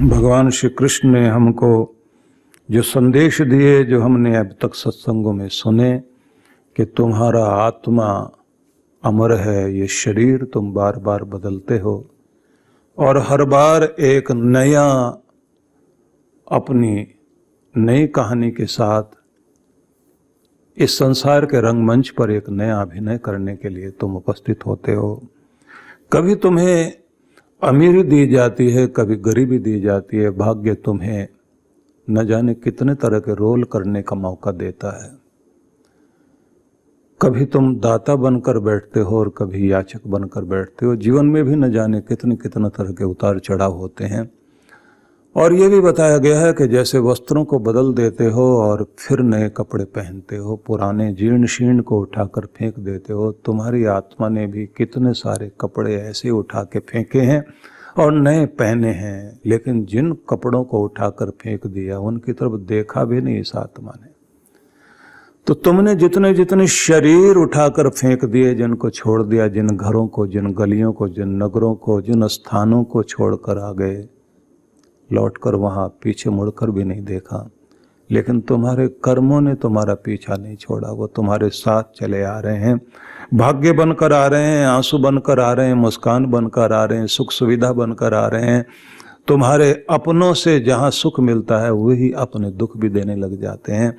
भगवान श्री कृष्ण ने हमको जो संदेश दिए, जो हमने अब तक सत्संगों में सुने कि तुम्हारा आत्मा अमर है, ये शरीर तुम बार बार बदलते हो और हर बार एक नया अपनी नई कहानी के साथ इस संसार के रंगमंच पर एक नया अभिनय करने के लिए तुम उपस्थित होते हो। कभी तुम्हें अमीरी दी जाती है, कभी गरीबी दी जाती है। भाग्य तुम्हें न जाने कितने तरह के रोल करने का मौका देता है। कभी तुम दाता बनकर बैठते हो और कभी याचक बनकर बैठते हो। जीवन में भी न जाने कितने कितने तरह के उतार चढ़ाव होते हैं। और ये भी बताया गया है कि जैसे वस्त्रों को बदल देते हो और फिर नए कपड़े पहनते हो, पुराने जीर्ण शीर्ण को उठाकर फेंक देते हो, तुम्हारी आत्मा ने भी कितने सारे कपड़े ऐसे उठा के फेंके हैं और नए पहने हैं, लेकिन जिन कपड़ों को उठाकर फेंक दिया उनकी तरफ देखा भी नहीं इस आत्मा ने। तो तुमने जितने जितने शरीर उठाकर फेंक दिए, जिनको छोड़ दिया, जिन घरों को, जिन गलियों को, जिन नगरों को, जिन स्थानों को छोड़कर आ गए, लौटकर वहां पीछे मुड़कर भी नहीं देखा, लेकिन तुम्हारे कर्मों ने तुम्हारा पीछा नहीं छोड़ा। वो तुम्हारे साथ चले आ रहे हैं, भाग्य बनकर आ रहे हैं, आंसू बनकर आ रहे हैं, मुस्कान बनकर आ रहे हैं, सुख सुविधा बनकर आ रहे हैं। तुम्हारे अपनों से जहां सुख मिलता है वही अपने दुख भी देने लग जाते हैं।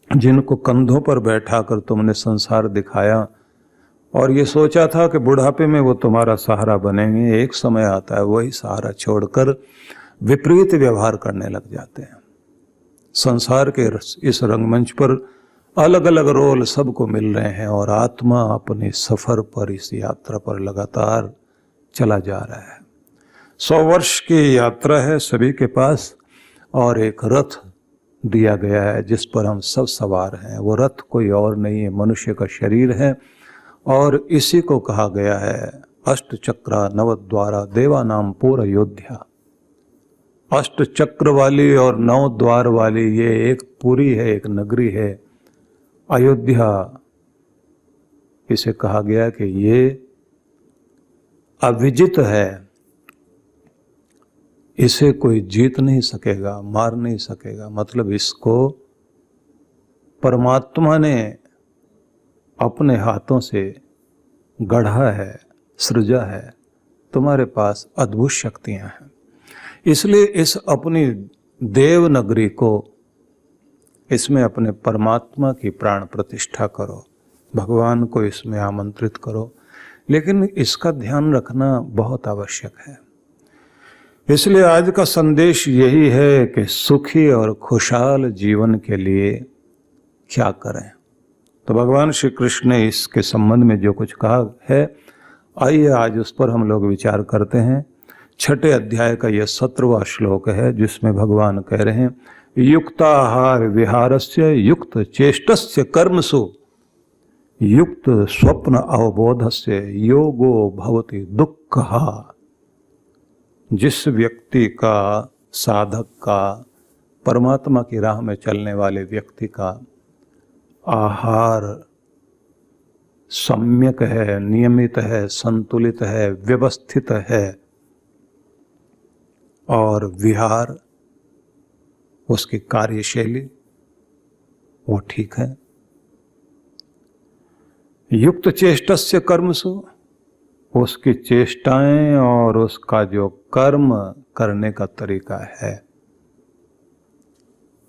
जिनको कंधों पर बैठा कर तुमने संसार दिखाया और ये सोचा था कि बुढ़ापे में वो तुम्हारा सहारा बनेंगे, एक समय आता है वही सहारा छोड़कर विपरीत व्यवहार करने लग जाते हैं। संसार के इस रंगमंच पर अलग अलग रोल सबको मिल रहे हैं और आत्मा अपने सफर पर, इस यात्रा पर लगातार चला जा रहा है। 100 वर्ष की यात्रा है सभी के पास और एक रथ दिया गया है जिस पर हम सब सवार हैं। वो रथ कोई और नहीं है, मनुष्य का शरीर है और इसी को कहा गया है अष्ट चक्रा नवद्वारा देवानाम पूर अयोध्या। अष्ट चक्र वाली और 9 द्वार वाली ये एक पुरी है, एक नगरी है अयोध्या। इसे कहा गया कि ये अविजित है, इसे कोई जीत नहीं सकेगा, मार नहीं सकेगा। मतलब इसको परमात्मा ने अपने हाथों से गढ़ा है, सृजा है। तुम्हारे पास अद्भुत शक्तियां हैं, इसलिए इस अपनी देव नगरी को, इसमें अपने परमात्मा की प्राण प्रतिष्ठा करो, भगवान को इसमें आमंत्रित करो। लेकिन इसका ध्यान रखना बहुत आवश्यक है। इसलिए आज का संदेश यही है कि सुखी और खुशहाल जीवन के लिए क्या करें। तो भगवान श्री कृष्ण ने इसके संबंध में जो कुछ कहा है, आइए आज उस पर हम लोग विचार करते हैं। 6 अध्याय का यह 17वां श्लोक है जिसमें भगवान कह रहे हैं, युक्ताहार विहारस्य युक्त चेष्टस्य कर्मसु युक्त स्वप्न अवबोधस्य योगो भवति दुःखः। जिस व्यक्ति का, साधक का, परमात्मा की राह में चलने वाले व्यक्ति का आहार सम्यक है, नियमित है, संतुलित है, व्यवस्थित है और विहार, उसकी कार्यशैली वो ठीक है। युक्त चेष्टस्य कर्मसु, उसकी चेष्टाएं और उसका जो कर्म करने का तरीका है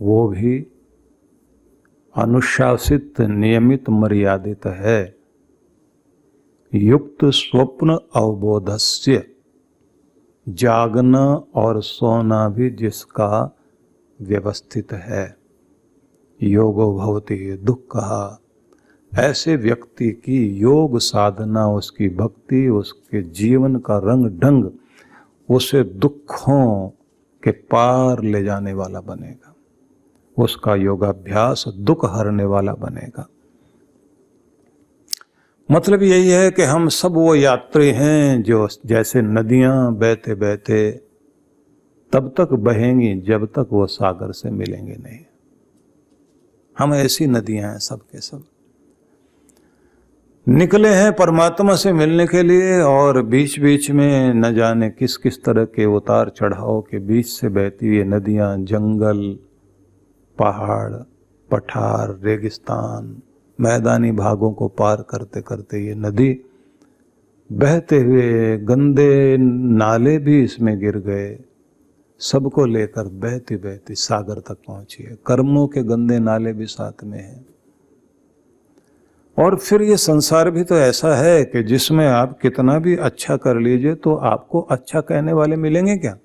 वो भी अनुशासित, नियमित, मर्यादित है। युक्त स्वप्न अवबोधस्य, जागना और सोना भी जिसका व्यवस्थित है। योगो भवति दुःखः, ऐसे व्यक्ति की योग साधना, उसकी भक्ति, उसके जीवन का रंग ढंग उसे दुखों के पार ले जाने वाला बनेगा। उसका योगाभ्यास दुख हरने वाला बनेगा। मतलब यही है कि हम सब वो यात्री हैं जो जैसे नदियां बहते बहते तब तक बहेंगी जब तक वो सागर से मिलेंगे नहीं। हम ऐसी नदियां हैं सब के सब। निकले हैं परमात्मा से मिलने के लिए, और बीच बीच में न जाने किस किस तरह के उतार चढ़ाव के बीच से बहती हुई नदियां, जंगल, पहाड़, पठार, रेगिस्तान, मैदानी भागों को पार करते करते ये नदी बहते हुए गंदे नाले भी इसमें गिर गए, सबको लेकर बहती बहती सागर तक पहुंची है। कर्मों के गंदे नाले भी साथ में हैं। और फिर ये संसार भी तो ऐसा है कि जिसमें आप कितना भी अच्छा कर लीजिए तो आपको अच्छा कहने वाले मिलेंगे क्या?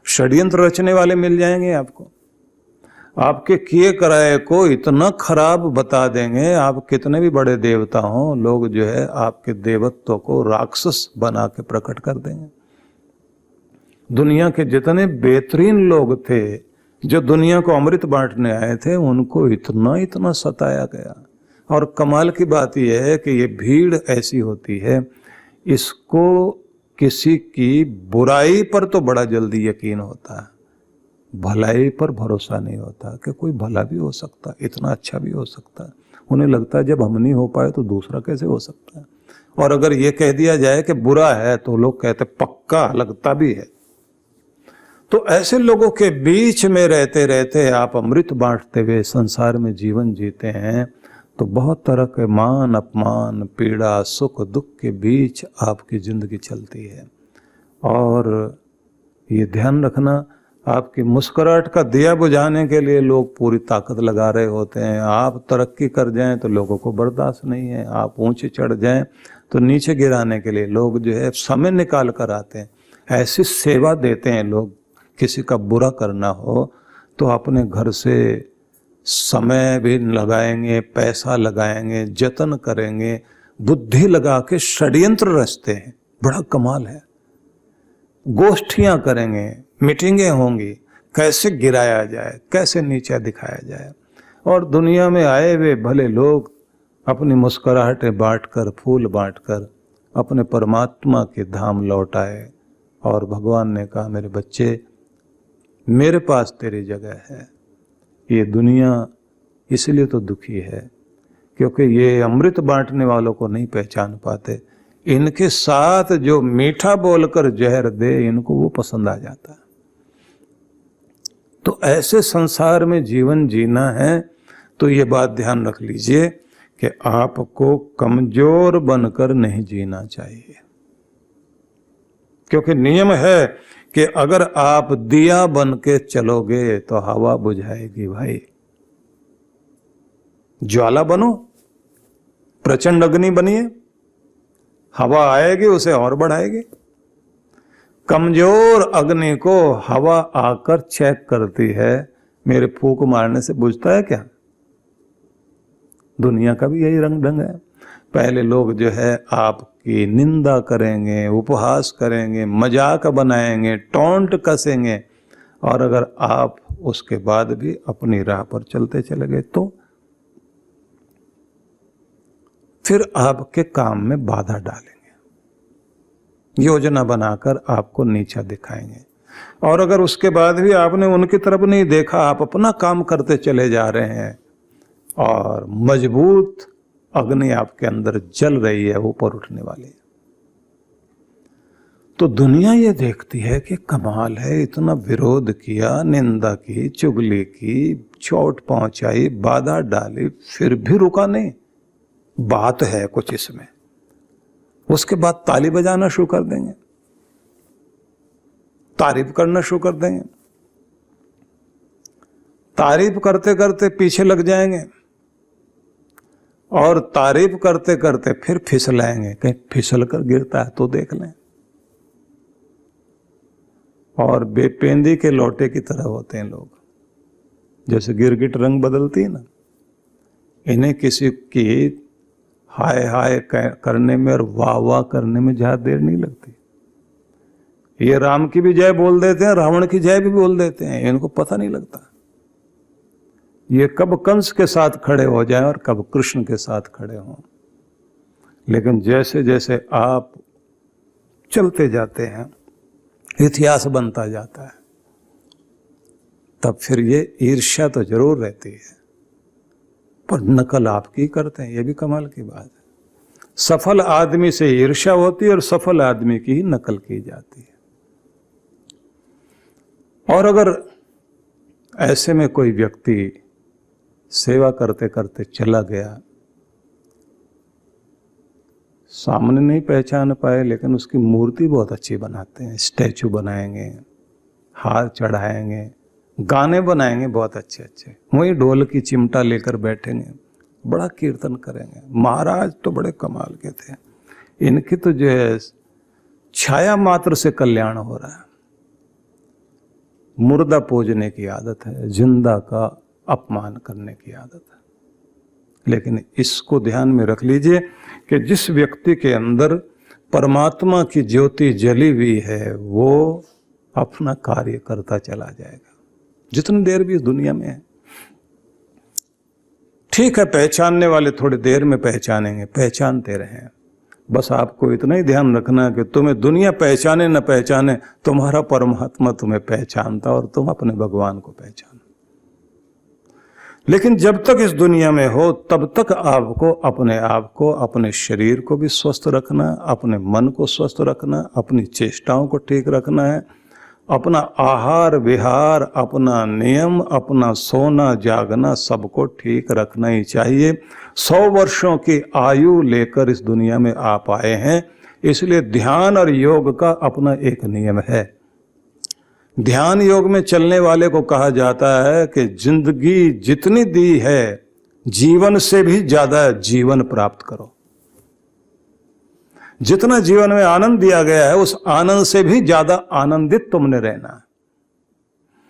षड्यंत्र रचने वाले मिल जाएंगे आपको, आपके किए कराए को इतना खराब बता देंगे। आप कितने भी बड़े देवता हों, लोग जो है आपके देवत्व को राक्षस बना के प्रकट कर देंगे। दुनिया के जितने बेहतरीन लोग थे जो दुनिया को अमृत बांटने आए थे, उनको इतना इतना सताया गया। और कमाल की बात यह है कि ये भीड़ ऐसी होती है, इसको किसी की बुराई पर तो बड़ा जल्दी यकीन होता है, भलाई पर भरोसा नहीं होता कि कोई भला भी हो सकता, इतना अच्छा भी हो सकता है। उन्हें लगता है जब हम नहीं हो पाए तो दूसरा कैसे हो सकता है। और अगर ये कह दिया जाए कि बुरा है तो लोग कहते पक्का लगता भी है। तो ऐसे लोगों के बीच में रहते रहते आप अमृत बांटते हुए संसार में जीवन जीते हैं, तो बहुत तरह के मान अपमान, पीड़ा, सुख दुख के बीच आपकी जिंदगी चलती है। और ये ध्यान रखना, आपकी मुस्कुराहट का दिया बुझाने के लिए लोग पूरी ताकत लगा रहे होते हैं। आप तरक्की कर जाएं तो लोगों को बर्दाश्त नहीं है, आप ऊंचे चढ़ जाएं तो नीचे गिराने के लिए लोग जो है समय निकाल कर आते हैं। ऐसी सेवा देते हैं लोग, किसी का बुरा करना हो तो अपने घर से समय भी लगाएंगे, पैसा लगाएंगे, जतन करेंगे, बुद्धि लगा के षड्यंत्र रचते हैं। बड़ा कमाल है। गोष्ठियां करेंगे, मीटिंगें होंगी, कैसे गिराया जाए, कैसे नीचा दिखाया जाए। और दुनिया में आए हुए भले लोग अपनी मुस्कुराहटें बांटकर, फूल बांटकर अपने परमात्मा के धाम लौट आए। और भगवान ने कहा, मेरे बच्चे, मेरे पास तेरी जगह है। ये दुनिया इसलिए तो दुखी है क्योंकि ये अमृत बांटने वालों को नहीं पहचान पाते। इनके साथ जो मीठा बोलकर जहर दे, इनको वो पसंद आ जाता है। तो ऐसे संसार में जीवन जीना है तो ये बात ध्यान रख लीजिए कि आपको कमजोर बनकर नहीं जीना चाहिए। क्योंकि नियम है कि अगर आप दिया बन के चलोगे तो हवा बुझाएगी भाई। ज्वाला बनो, प्रचंड अग्नि बनिए, हवा आएगी उसे और बढ़ाएगी। कमजोर अग्नि को हवा आकर चेक करती है, मेरे फूंक मारने से बुझता है क्या? दुनिया का भी यही रंग ढंग है। पहले लोग जो है आपकी निंदा करेंगे, उपहास करेंगे, मजाक बनाएंगे, टोंट कसेंगे, और अगर आप उसके बाद भी अपनी राह पर चलते चले गए तो फिर आपके काम में बाधा डालेंगे, योजना बनाकर आपको नीचा दिखाएंगे। और अगर उसके बाद भी आपने उनकी तरफ नहीं देखा, आप अपना काम करते चले जा रहे हैं और मजबूत अग्नि आपके अंदर जल रही है, ऊपर उठने वाली है, तो दुनिया ये देखती है कि कमाल है, इतना विरोध किया, निंदा की, चुगली की, चोट पहुंचाई, बाधा डाली, फिर भी रुका नहीं। बात है कुछ इसमें। उसके बाद ताली बजाना शुरू कर देंगे, तारीफ करना शुरू कर देंगे, तारीफ करते करते पीछे लग जाएंगे और तारीफ करते करते फिर फिसलाएंगे, कहीं फिसल कर गिरता है तो देख लें। और बेपेंदी के लोटे की तरह होते हैं लोग, जैसे गिरगिट रंग बदलती है ना, इन्हें किसी की हाय हाय करने में और वाह वाह करने में ज्यादा देर नहीं लगती। ये राम की भी जय बोल देते हैं, रावण की जय भी बोल देते हैं, इनको पता नहीं लगता ये कब कंस के साथ खड़े हो जाएं और कब कृष्ण के साथ खड़े हों। लेकिन जैसे जैसे आप चलते जाते हैं, इतिहास बनता जाता है, तब फिर ये ईर्ष्या तो जरूर रहती है, पर नकल आपकी करते हैं, ये भी कमाल की बात है। सफल आदमी से ईर्ष्या होती है और सफल आदमी की ही नकल की जाती है। और अगर ऐसे में कोई व्यक्ति सेवा करते करते चला गया, सामने नहीं पहचान पाए, लेकिन उसकी मूर्ति बहुत अच्छी बनाते हैं, स्टैचू बनाएंगे, हार चढ़ाएंगे, गाने बनाएंगे बहुत अच्छे अच्छे, वहीं ढोल की चिमटा लेकर बैठेंगे, बड़ा कीर्तन करेंगे। महाराज तो बड़े कमाल के थे, इनकी तो जो है छाया मात्र से कल्याण हो रहा है। मुर्दा पूजने की आदत है, जिंदा का अपमान करने की आदत है। लेकिन इसको ध्यान में रख लीजिए कि जिस व्यक्ति के अंदर परमात्मा की ज्योति जली हुई है वो अपना कार्य करता चला जाएगा, जितनी देर भी इस दुनिया में है। ठीक है, पहचानने वाले थोड़ी देर में पहचानेंगे, पहचानते रहें। बस आपको इतना ही ध्यान रखना कि तुम्हें दुनिया पहचाने न पहचाने, तुम्हारा परमात्मा तुम्हें पहचानता और तुम अपने भगवान को पहचानो। लेकिन जब तक इस दुनिया में हो तब तक आपको अपने आप को, अपने शरीर को भी स्वस्थ रखना, अपने मन को स्वस्थ रखना, अपनी चेष्टाओं को ठीक रखना है, अपना आहार विहार, अपना नियम, अपना सोना जागना सबको ठीक रखना ही चाहिए। 100 वर्षों की आयु लेकर इस दुनिया में आप आए हैं, इसलिए ध्यान और योग का अपना एक नियम है। ध्यान योग में चलने वाले को कहा जाता है कि जिंदगी जितनी दी है जीवन से भी ज्यादा जीवन प्राप्त करो। जितना जीवन में आनंद दिया गया है उस आनंद से भी ज्यादा आनंदित तुमने रहना है।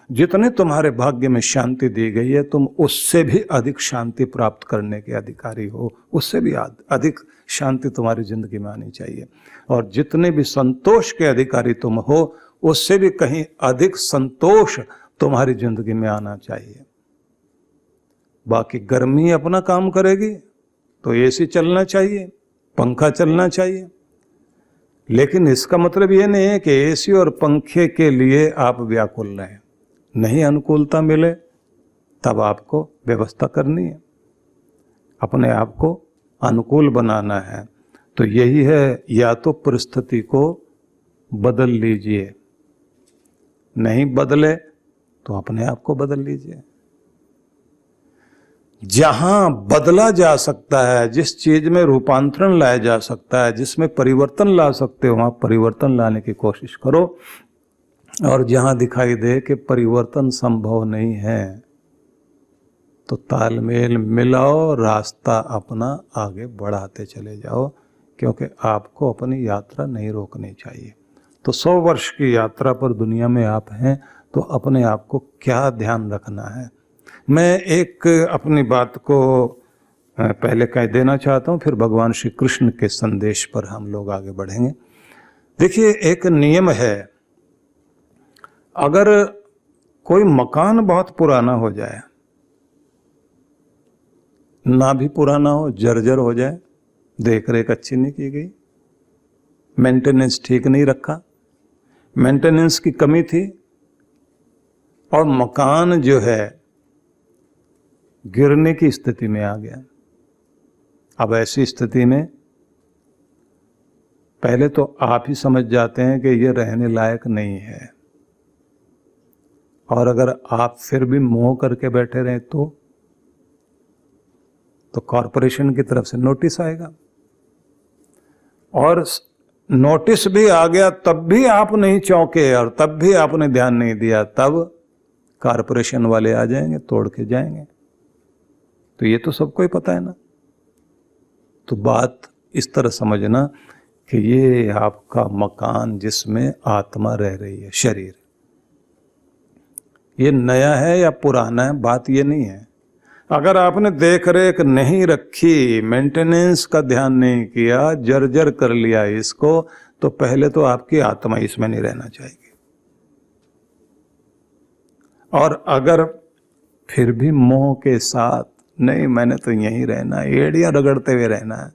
जितने तुम्हारे भाग्य में शांति दी गई है तुम उससे भी अधिक शांति प्राप्त करने के अधिकारी हो, उससे भी अधिक शांति तुम्हारी जिंदगी में आनी चाहिए। और जितने भी संतोष के अधिकारी तुम हो उससे भी कहीं अधिक संतोष तुम्हारी जिंदगी में आना चाहिए। बाकी गर्मी अपना काम करेगी तो एसी चलना चाहिए, पंखा चलना चाहिए, लेकिन इसका मतलब यह नहीं है कि एसी और पंखे के लिए आप व्याकुल रहें। नहीं अनुकूलता मिले तब आपको व्यवस्था करनी है, अपने आप को अनुकूल बनाना है। तो यही है, या तो परिस्थिति को बदल लीजिए, नहीं बदले तो अपने आप को बदल लीजिए। जहां बदला जा सकता है, जिस चीज में रूपांतरण लाया जा सकता है, जिसमें परिवर्तन ला सकते हो, वहां परिवर्तन लाने की कोशिश करो। और जहां दिखाई दे कि परिवर्तन संभव नहीं है तो तालमेल मिलाओ, रास्ता अपना आगे बढ़ाते चले जाओ, क्योंकि आपको अपनी यात्रा नहीं रोकनी चाहिए। तो 100 वर्ष की यात्रा पर दुनिया में आप हैं तो अपने आप को क्या ध्यान रखना है। मैं एक अपनी बात को पहले कह देना चाहता हूँ, फिर भगवान श्री कृष्ण के संदेश पर हम लोग आगे बढ़ेंगे। देखिए, एक नियम है, अगर कोई मकान बहुत पुराना हो जाए, ना भी पुराना हो, जर्जर हो जाए, देख रेख अच्छी नहीं की गई, मेंटेनेंस ठीक नहीं रखा, मेंटेनेंस की कमी थी और मकान जो है गिरने की स्थिति में आ गया। अब ऐसी स्थिति में पहले तो आप ही समझ जाते हैं कि ये रहने लायक नहीं है, और अगर आप फिर भी मोह करके बैठे रहे तो कॉरपोरेशन की तरफ से नोटिस आएगा, और नोटिस भी आ गया तब भी आप नहीं चौंके और तब भी आपने ध्यान नहीं दिया, तब कॉरपोरेशन वाले आ जाएंगे, तोड़ के जाएंगे। तो ये तो सबको ही पता है ना। तो बात इस तरह समझना कि ये आपका मकान जिसमें आत्मा रह रही है, शरीर, ये नया है या पुराना है, बात ये नहीं है। अगर आपने देख रेख नहीं रखी, मेंटेनेंस का ध्यान नहीं किया, जर्जर कर लिया इसको, तो पहले तो आपकी आत्मा इसमें नहीं रहना चाहिए। और अगर फिर भी मोह के साथ, नहीं मैंने तो यहीं रहना है, एड़ियां रगड़ते हुए रहना है,